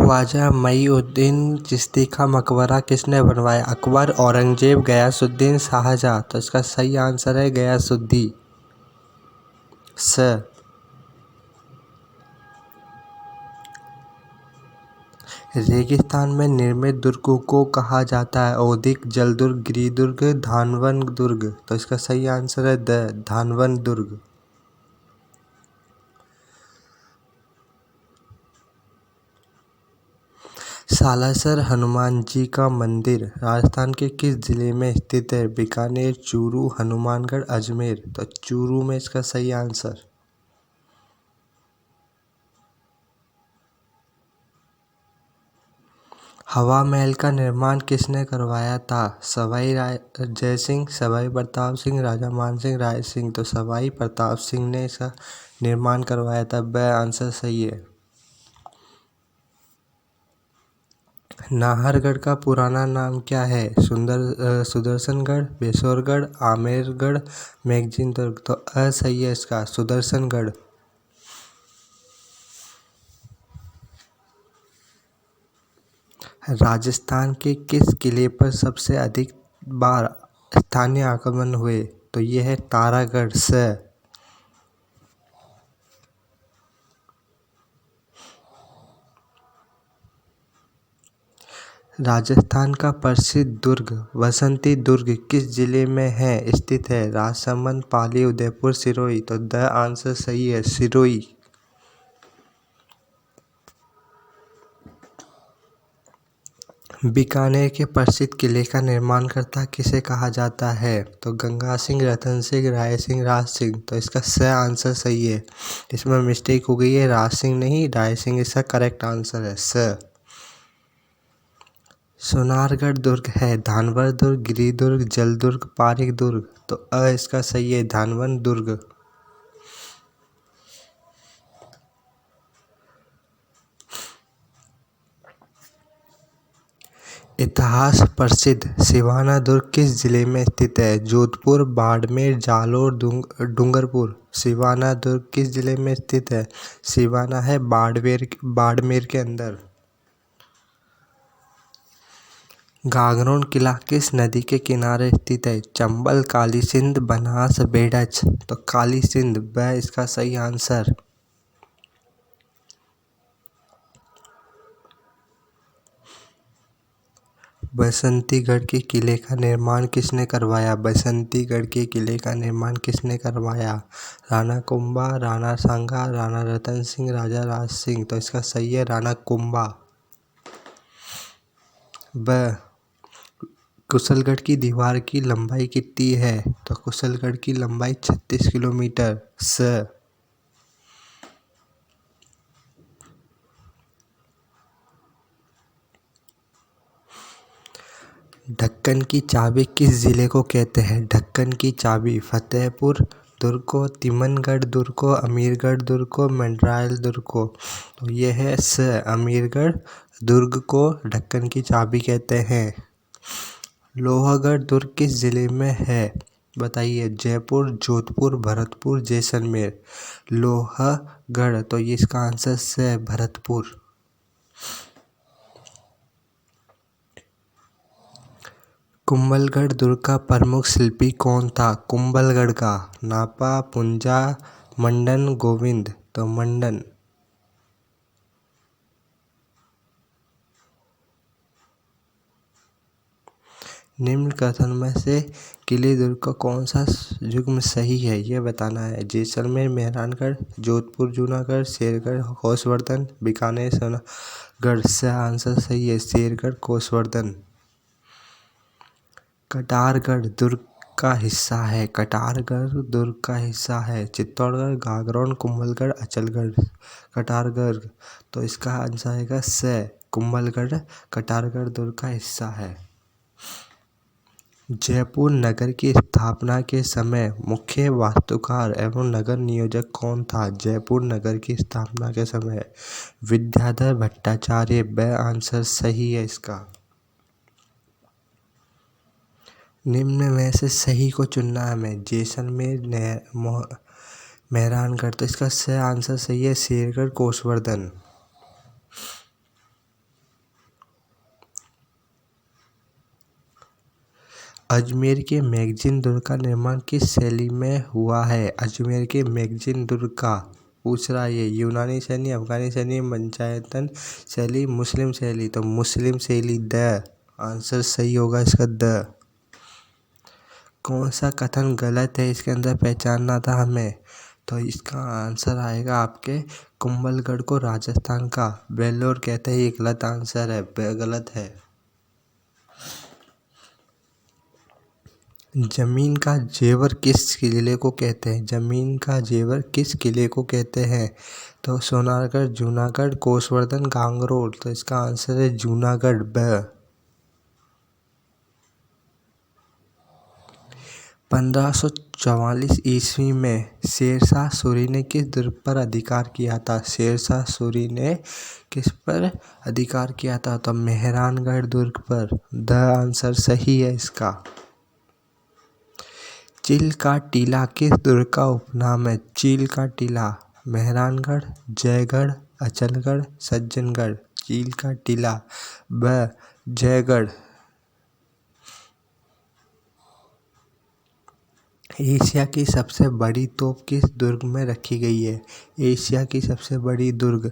ख्वाजा मुईउद्दीन चिश्ती का मकबरा किसने बनवाया? अकबर, औरंगजेब, गयासुद्दीन शाहजहां। तो इसका सही आंसर है गयासुद्दीन। रेगिस्तान में निर्मित दुर्गों को कहा जाता है? ओदिक, जलदुर्ग, गिरिदुर्ग, धानवन दुर्ग। तो इसका सही आंसर है धानवन दुर्ग। सालासर हनुमान जी का मंदिर राजस्थान के किस जिले में स्थित है? बीकानेर, चूरू, हनुमानगढ़, अजमेर। तो चूरू में इसका सही आंसर। हवा महल का निर्माण किसने करवाया था? सवाई जय सिंह, सवाई प्रताप सिंह, राजा मान सिंह, राय सिंह। तो सवाई प्रताप सिंह ने इसका निर्माण करवाया था। वह आंसर सही है। नाहरगढ़ का पुराना नाम क्या है? सुदर्शनगढ़, बेसोरगढ़, आमेरगढ़, मैगजीनगढ़। तो असही है इसका सुदर्शनगढ़। राजस्थान के किस किले पर सबसे अधिक बार स्थानीय आक्रमण हुए? तो यह है तारागढ़ से। राजस्थान का प्रसिद्ध दुर्ग बसंती दुर्ग किस जिले में स्थित है? राजसमंद, पाली, उदयपुर, सिरोही। तो द आंसर सही है सिरोही। बीकानेर के प्रसिद्ध किले का निर्माणकर्ता किसे कहा जाता है? तो गंगा सिंह, रतन सिंह, राय सिंह, राज सिंह। तो इसका स आंसर सही है। इसमें मिस्टेक हो गई है, राज सिंह नहीं राय सिंह इसका करेक्ट आंसर है स। सोनारगढ़ दुर्ग है धानवर दुर्ग, गिरिदुर्ग, जलदुर्ग, पारीक दुर्ग। तो इसका सही है धानवन दुर्ग। इतिहास प्रसिद्ध सिवाना दुर्ग किस जिले में स्थित है? जोधपुर, बाड़मेर, जालोर, डूंगरपुर। सिवाना दुर्ग किस जिले में स्थित है? सिवाना है बाड़मेर के अंदर। गागरोन किला किस नदी के किनारे स्थित है? चंबल, काली सिंध, बनास, बेडज। तो काली सिंध वह इसका सही आंसर। बसंतीगढ़ के किले का निर्माण किसने करवाया? बसंतीगढ़ के किले का निर्माण किसने करवाया? राणा कुंभा, राणा सांगा, राणा रतन सिंह, राजा राज सिंह। तो इसका सही है राणा कुंभा। कुशलगढ़ की दीवार की लंबाई कितनी है? तो कुशलगढ़ की लंबाई 36 किलोमीटर। स। ढक्कन की चाबी किस जिले को कहते हैं? ढक्कन की चाबी फतेहपुर दुर्ग को, तिमनगढ़ दुर्ग को, अमीरगढ़ दुर्ग को, मंडरायल दुर्ग को। तो यह है स अमीरगढ़ दुर्ग को ढक्कन की चाबी कहते हैं। लोहगढ़ दुर्ग किस जिले में है? बताइए। जयपुर, जोधपुर, भरतपुर, जैसलमेर। लोहगढ़ तो ये इसका आंसर है भरतपुर। कुंभलगढ़ दुर्ग का प्रमुख शिल्पी कौन था? कुंभलगढ़ का नापा, पुंजा, मंडन, गोविंद। तो मंडन। निम्न कथन में से किले दुर्ग का कौन सा युग्म सही है ये बताना है। जैसलमेर, मेहरानगढ़, जोधपुर, जूनागढ़, शेरगढ़, कोसवर्धन, बीकानेर, सोनागढ़। से आंसर सही है शेरगढ़, कोसवर्धन। कटारगढ़ दुर्ग का हिस्सा है? कटारगढ़ दुर्ग का हिस्सा है चित्तौड़गढ़, गागरोन, कुंभलगढ़, अचलगढ़। कटारगढ़ तो इसका आंसर आएगा स कुंभलगढ़ कटारगढ़ दुर्ग का हिस्सा है। जयपुर नगर की स्थापना के समय मुख्य वास्तुकार एवं नगर नियोजक कौन था? जयपुर नगर की स्थापना के समय विद्याधर भट्टाचार्य। वह आंसर सही है इसका। निम्न में से सही को चुनना है हमें। जैसलमेर, मेहरानगढ़। तो इसका आंसर सही है शेरगढ़, कोसवर्धन। अजमेर के मैगजीन दुर्ग का निर्माण किस शैली में हुआ है? अजमेर के मैगजीन दुर्ग का पूछ रहा है ये यूनानी शैली, अफगानी शैली, पंचायतन शैली, मुस्लिम शैली। तो मुस्लिम शैली द आंसर सही होगा इसका द। कौन सा कथन गलत है इसके अंदर पहचानना था हमें। तो इसका आंसर आएगा आपके कुंभलगढ़ को राजस्थान का वेल्लोर कहते हैं, ये गलत आंसर है, गलत है। जमीन का जेवर किस किले को कहते हैं? जमीन का जेवर किस किले को कहते हैं? तो सोनारगढ़, जूनागढ़, कोसवर्धन, गांगरोल। तो इसका आंसर है जूनागढ़ ब। 1544 ईस्वी में शेरशाह सूरी ने किस दुर्ग पर अधिकार किया था? शेरशाह सूरी ने किस पर अधिकार किया था? तो मेहरानगढ़ दुर्ग पर। द आंसर सही है इसका। चील का टीला किस दुर्ग का उपनाम है? चील का टीला मेहरानगढ़, जयगढ़, अचलगढ़, सज्जनगढ़। चील का टीला ब जयगढ़। एशिया की सबसे बड़ी तोप किस दुर्ग में रखी गई है? एशिया की सबसे बड़ी दुर्ग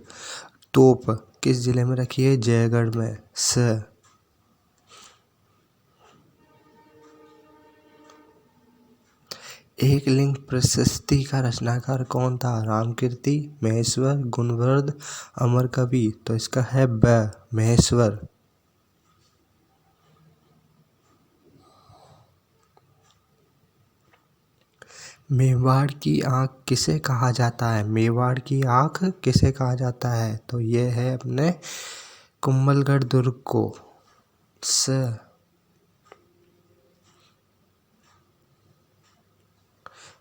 तोप किस जिले में रखी है? जयगढ़ में स। एक लिंग प्रशस्ति का रचनाकार कौन था? रामकीर्ति, महेश्वर, गुणवृद्ध, अमरकवि। तो इसका है ब महेश्वर। मेवाड़ की आँख किसे कहा जाता है? मेवाड़ की आँख किसे कहा जाता है? तो ये है अपने कुंभलगढ़ दुर्ग को स।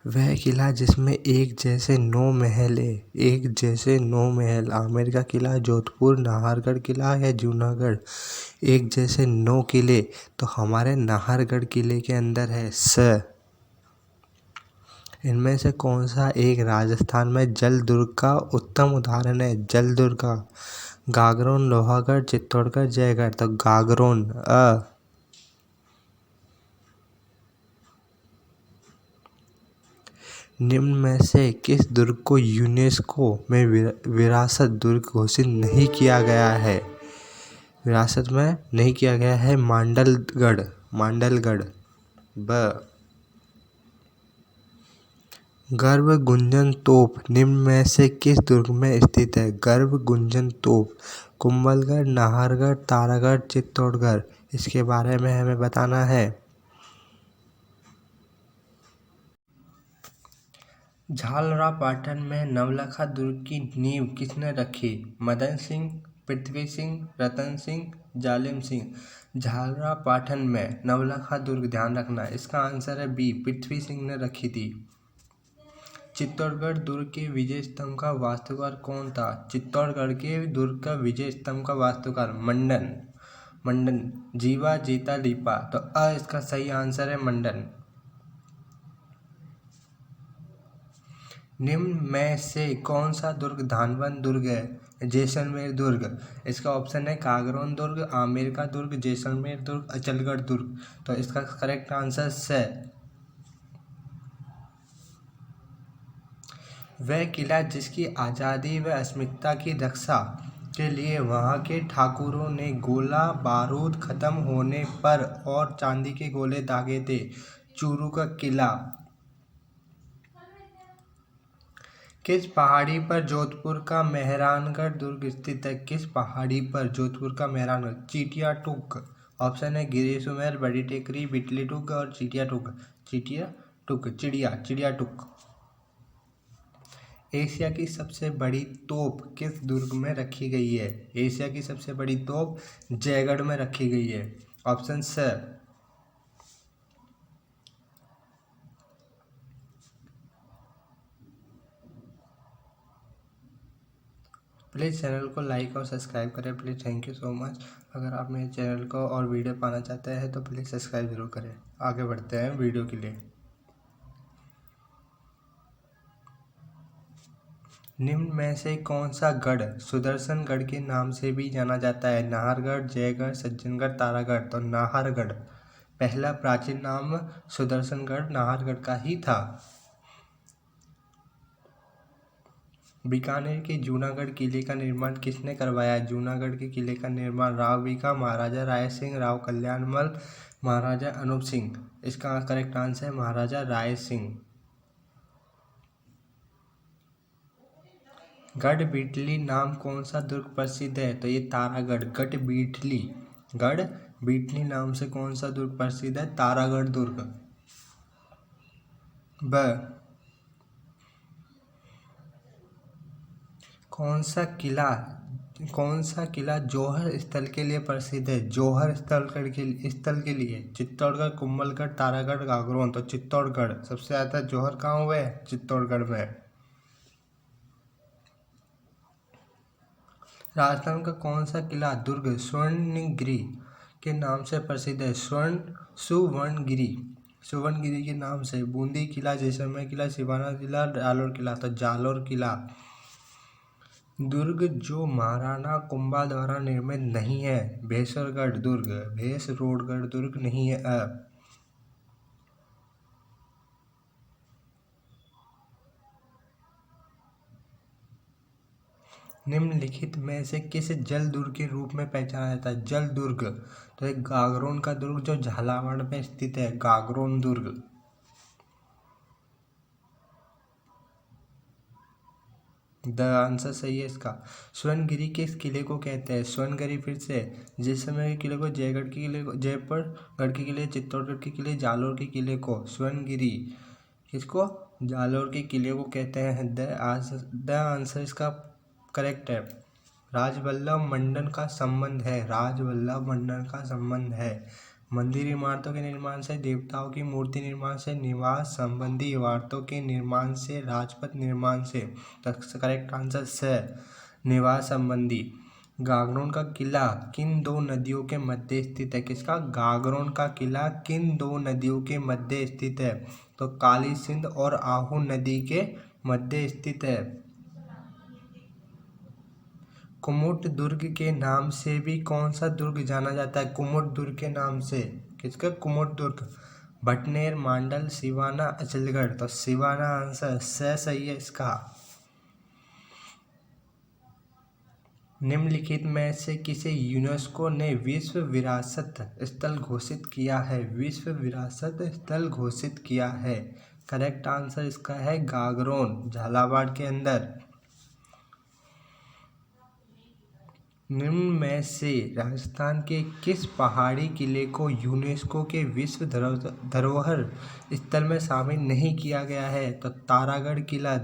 वह किला जिसमें एक जैसे 9 महल है, एक जैसे 9 महल। आमेर का किला, जोधपुर, नाहरगढ़ किला या जूनागढ़। एक जैसे 9 किले तो हमारे नाहरगढ़ किले के अंदर है स। इनमें से कौन सा एक राजस्थान में जल दुर्ग का उत्तम उदाहरण है? जल दुर्ग का गागरोन, लोहागढ़, चित्तौड़गढ़, जयगढ़। तो गागरोन अ। निम्न में से किस दुर्ग को यूनेस्को में विरासत दुर्ग घोषित नहीं किया गया है? विरासत में नहीं किया गया है मांडलगढ़, मांडलगढ़ ब। गर्भ गुंजन तोप निम्न में से किस दुर्ग में स्थित है? गर्भ गुंजन तोप कुंभलगढ़, नाहरगढ़, तारागढ़, चित्तौड़गढ़। इसके बारे में हमें बताना है। झालरापाटन में नवलखा दुर्ग की नींव किसने रखी? मदन सिंह, पृथ्वी सिंह, रतन सिंह, जालिम सिंह। झालरापाटन में नवलखा दुर्ग, ध्यान रखना, इसका आंसर है बी पृथ्वी सिंह ने रखी थी। चित्तौड़गढ़ दुर्ग के विजय स्तंभ का वास्तुकार कौन था? चित्तौड़गढ़ के दुर्ग का विजय स्तंभ का वास्तुकार मंडन, मंडन जीवा जीता लीपा। तो इसका सही आंसर है मंडन। निम्न में से कौन सा दुर्ग धानबंद दुर्ग है? जैसलमेर दुर्ग। इसका ऑप्शन है कागरोन दुर्ग, आमेर का दुर्ग, जैसलमेर दुर्ग, अचलगढ़ दुर्ग। तो इसका करेक्ट आंसर है वह किला जिसकी आज़ादी व अस्मिता की रक्षा के लिए वहाँ के ठाकुरों ने गोला बारूद खत्म होने पर और चांदी के गोले दागे थे। चूरू का किला किस पहाड़ी पर जोधपुर का मेहरानगढ़ दुर्ग स्थित है? किस पहाड़ी पर जोधपुर का मेहरानगढ़? चीटिया टुक। ऑप्शन है गिरी सुमेर, बड़ी टेकरी, बिटली टुक और चीटिया टुक। चीटिया टुक, चिड़िया टुक। एशिया की सबसे बड़ी तोप किस दुर्ग में रखी गई है? एशिया की सबसे बड़ी तोप जयगढ़ में रखी गई है। ऑप्शन स। प्लीज़ चैनल को लाइक और सब्सक्राइब करें please, thank you so much. अगर आप मेरे चैनल को और वीडियो पाना चाहते हैं तो प्लीज़ सब्सक्राइब जरूर करें। आगे बढ़ते हैं वीडियो के लिए। निम्न में से कौन सा गढ़ सुदर्शनगढ़ के नाम से भी जाना जाता है? नाहरगढ़, जयगढ़, सज्जनगढ़, तारागढ़। तो नाहरगढ़ पहला प्राचीन नाम सुदर्शनगढ़ नाहरगढ़ का ही था। बीकानेर के जूनागढ़ किले का निर्माण किसने करवाया? जूनागढ़ के किले का निर्माण राव बीका, महाराजा राय सिंह, राव कल्याणमल, महाराजा अनूप सिंह। इसका करेक्ट आंसर है महाराजा राय सिंह। गढ़ बीटली नाम कौन सा दुर्ग प्रसिद्ध है? तो ये तारागढ़। गढ़ बीटली नाम से कौन सा दुर्ग प्रसिद्ध है? तारागढ़ दुर्ग। ब कौन सा किला जौहर स्थल के लिए प्रसिद्ध है? जौहर स्थल के लिए चित्तौड़गढ़, कुंभलगढ़, तारागढ़, गागरोन। तो चित्तौड़गढ़। सबसे ज्यादा जौहर कहाँ हुए? चित्तौड़गढ़ में। राजस्थान का कौन सा किला दुर्ग स्वर्णगिरी के नाम से प्रसिद्ध है? सुवर्णगिरी के नाम से। बूंदी किला, जैसलमेर किला, सिवाना किला, जालोर किला। तो जालोर किला। दुर्ग जो महाराणा कुंभा द्वारा निर्मित नहीं है? भैंसरोडगढ़ दुर्ग नहीं है। निम्नलिखित में से किस जल दुर्ग के रूप में पहचाना जाता है? जल दुर्ग। तो एक गागरोन का दुर्ग जो झालावाड़ में स्थित है, गागरोन दुर्ग। द आंसर सही है इसका। स्वर्णगिरी किस किले को कहते हैं? स्वर्णगिरी फिर से जैसलमेर के किले को, जयगढ़ के किले को, जयपुरगढ़ के किले, चित्तौड़गढ़ के किले, जालोर के किले को स्वर्णगिरी किसको? जालोर के किले को कहते हैं। द आंसर इसका करेक्ट है। राजवल्लभ मंडन का संबंध है। मंदिर इमारतों के निर्माण से, देवताओं की मूर्ति निर्माण से, निवास संबंधी इमारतों के निर्माण से, राजपथ निर्माण से। तो करेक्ट आंसर से निवास संबंधी। गागरोन का किला किन दो नदियों के मध्य स्थित है? किसका? गागरोन का किला किन दो नदियों के मध्य स्थित है? तो काली सिंध और आहू नदी के मध्य स्थित है। कुमुट दुर्ग के नाम से भी कौन सा दुर्ग जाना जाता है? कुमुट दुर्ग के नाम से। किसका? कुमुट दुर्ग। भटनेर, मांडल, सिवाना, अचलगढ़। तो सिवाना आंसर सही है इसका। निम्नलिखित में से किसे यूनेस्को ने विश्व विरासत स्थल घोषित किया है? विश्व विरासत स्थल घोषित किया है। करेक्ट आंसर इसका है गागरोन, झालावाड़ के अंदर। निम्न में से राजस्थान के किस पहाड़ी किले को यूनेस्को के विश्व धरोहर स्थल में शामिल नहीं किया गया है? तो तारागढ़ किला।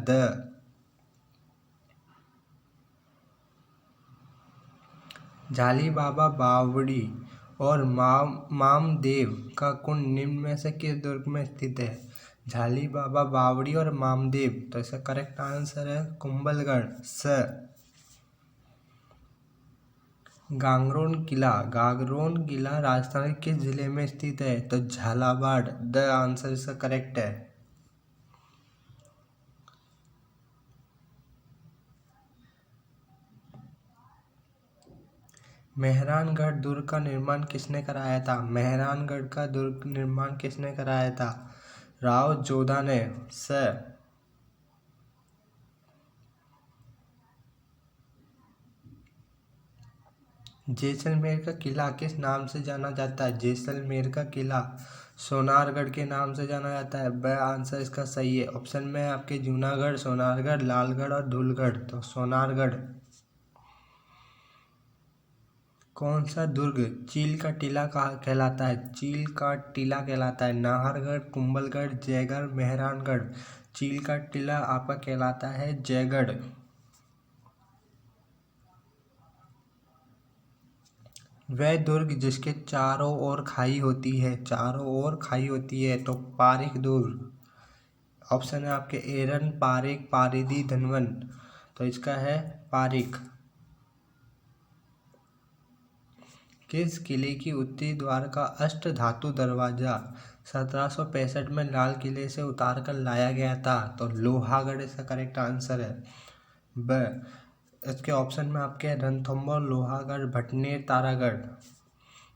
झाली बाबा बावड़ी और मामदेव का कुंड निम्न में से किस दुर्ग में स्थित है? झाली बाबा बावड़ी और मामदेव। तो इसका करेक्ट आंसर है कुंभलगढ़। गागरोन किला राजस्थान के किस जिले में स्थित है? तो झालावाड़। द आंसर इसका करेक्ट है। मेहरानगढ़ दुर्ग का निर्माण किसने कराया था? मेहरानगढ़ का दुर्ग निर्माण किसने कराया था? राव जोधा ने। जैसलमेर का किला किस नाम से जाना जाता है? जैसलमेर का किला सोनारगढ़ के नाम से जाना जाता है। ब आंसर इसका सही है। ऑप्शन में आपके जूनागढ़, सोनारगढ़, लालगढ़ और धूलगढ़। तो सोनारगढ़। कौन सा दुर्ग चील का टीला कहलाता है? चील का टीला कहलाता है। नाहरगढ़, कुंभलगढ़, जयगढ़, मेहरानगढ़। चील का टीला आपका कहलाता है जयगढ़। वह दुर्ग जिसके चारों ओर खाई होती है। तो पारीक दुर्ग। ऑप्शन है आपके एरन, पारीक, पारीदी, धनवन। तो इसका है पारीक। किस किले की उत्तरी द्वार का अष्ट धातु दरवाजा 1765 में लाल किले से उतार कर लाया गया था? तो लोहागढ़ इसका करेक्ट आंसर है। ब इसके ऑप्शन में आपके रणथंभौर, लोहागढ़, भटनेर, तारागढ़।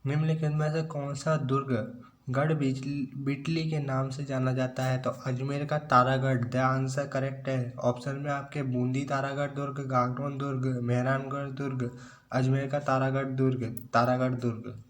निम्नलिखित में से कौन सा दुर्ग गढ़ बिटली के नाम से जाना जाता है? तो अजमेर का तारागढ़ द आंसर करेक्ट है। ऑप्शन में आपके बूंदी तारागढ़ दुर्ग, गागरोन दुर्ग, मेहरानगढ़ दुर्ग, अजमेर का तारागढ़ दुर्ग, तारागढ़ दुर्ग।